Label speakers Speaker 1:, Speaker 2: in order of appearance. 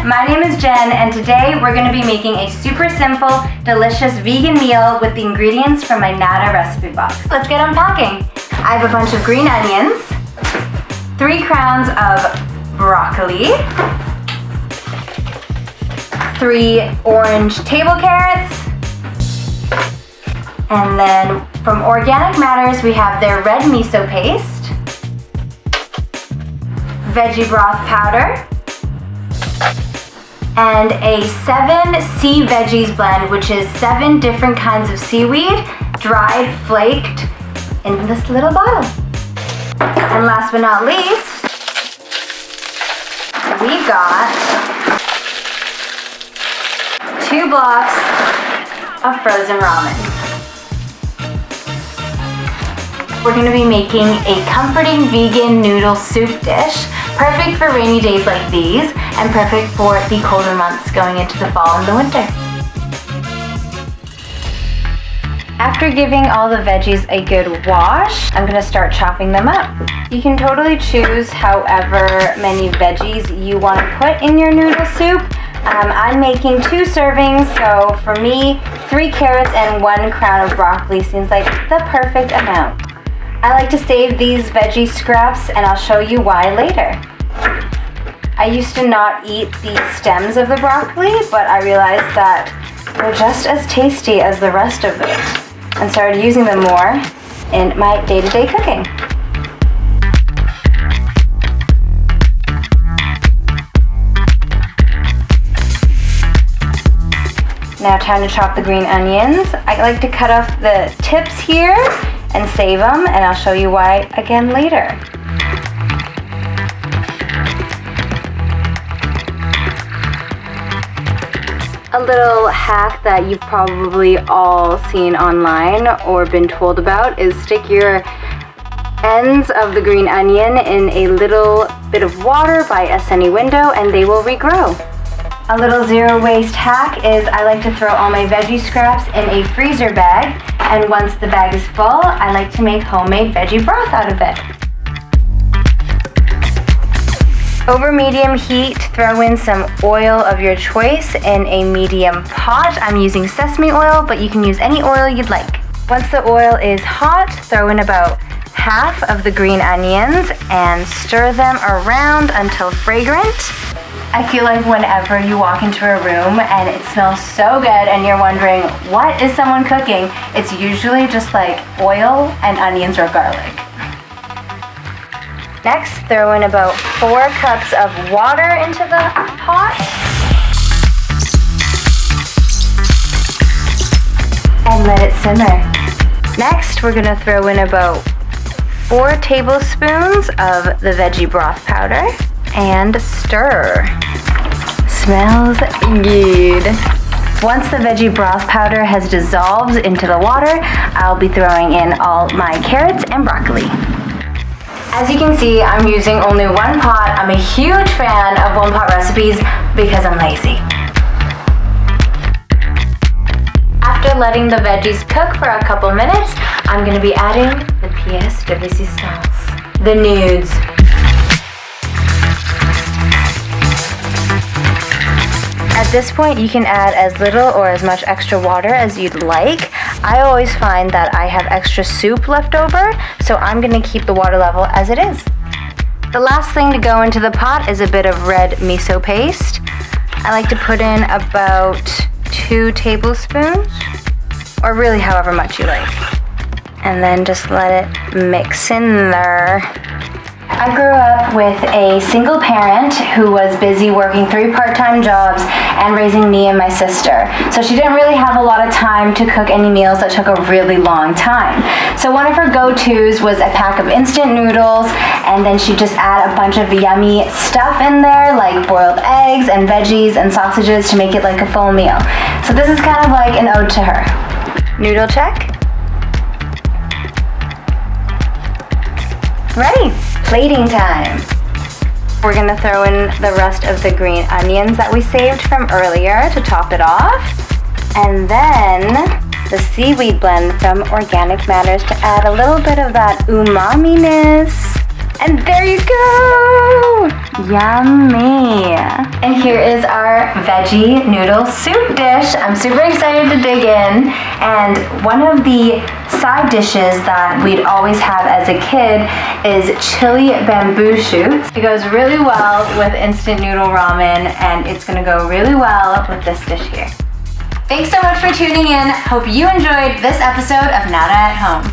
Speaker 1: My name is Jen, and today we're going to be making a super simple, delicious vegan meal with the ingredients from my Nata recipe box. Let's get unpacking. I have a bunch of green onions, 3 crowns of broccoli, 3 orange table carrots, and then from Organic Matters we have their red miso paste, veggie broth powder, and a 7 sea veggies blend, which is 7 different kinds of seaweed, dried, flaked, in this little bottle. And last but not least, we got 2 blocks of frozen ramen. We're going to be making a comforting vegan noodle soup dish, perfect for rainy days like these, and perfect for the colder months going into the fall and the winter. After giving all the veggies a good wash, I'm going to start chopping them up. You can totally choose however many veggies you want to put in your noodle soup. I'm making 2 servings, so for me, 3 carrots and 1 crown of broccoli seems like the perfect amount. I like to save these veggie scraps, and I'll show you why later. I used to not eat the stems of the broccoli, but I realized that they're just as tasty as the rest of it, and started using them more in my day-to-day cooking. Now time to chop the green onions. I like to cut off the tips here and save them, and I'll show you why again later. A little hack that you've probably all seen online or been told about is stick your ends of the green onion in a little bit of water by a sunny window and they will regrow. A little zero waste hack is I like to throw all my veggie scraps in a freezer bag, and once the bag is full, I like to make homemade veggie broth out of it. Over medium heat, throw in some oil of your choice in a medium pot. I'm using sesame oil, but you can use any oil you'd like. Once the oil is hot, throw in about half of the green onions and stir them around until fragrant. I feel like whenever you walk into a room and it smells so good and you're wondering, what is someone cooking? It's usually just like oil and onions or garlic. Next, throw in about 4 cups of water into the pot. And let it simmer. Next, we're gonna throw in about 4 tablespoons of the veggie broth powder and stir. Smells good. Once the veggie broth powder has dissolved into the water, I'll be throwing in all my carrots and broccoli. As you can see, I'm using only 1 pot. I'm a huge fan of 1 pot recipes because I'm lazy. After letting the veggies cook for a couple minutes, I'm going to be adding the pièce de résistance, the nudes. At this point, you can add as little or as much extra water as you'd like. I always find that I have extra soup left over, so I'm going to keep the water level as it is. The last thing to go into the pot is a bit of red miso paste. I like to put in about 2 tablespoons, or really however much you like. And then just let it mix in there. I grew up with a single parent who was busy working 3 part-time jobs and raising me and my sister. So she didn't really have a lot of time to cook any meals that took a really long time. So one of her go-tos was a pack of instant noodles, and then she'd just add a bunch of yummy stuff in there, like boiled eggs and veggies and sausages to make it like a full meal. So this is kind of like an ode to her. Noodle check. Ready. Plating time. We're gonna throw in the rest of the green onions that we saved from earlier to top it off. And then the seaweed blend from Organic Matters to add a little bit of that umami-ness. And there you go! Yummy! And here is our veggie noodle soup dish. I'm super excited to dig in. And one of the side dishes that we'd always have as a kid is chili bamboo shoots. It goes really well with instant noodle ramen, and it's gonna go really well with this dish here. Thanks so much for tuning in. Hope you enjoyed this episode of Nada at Home.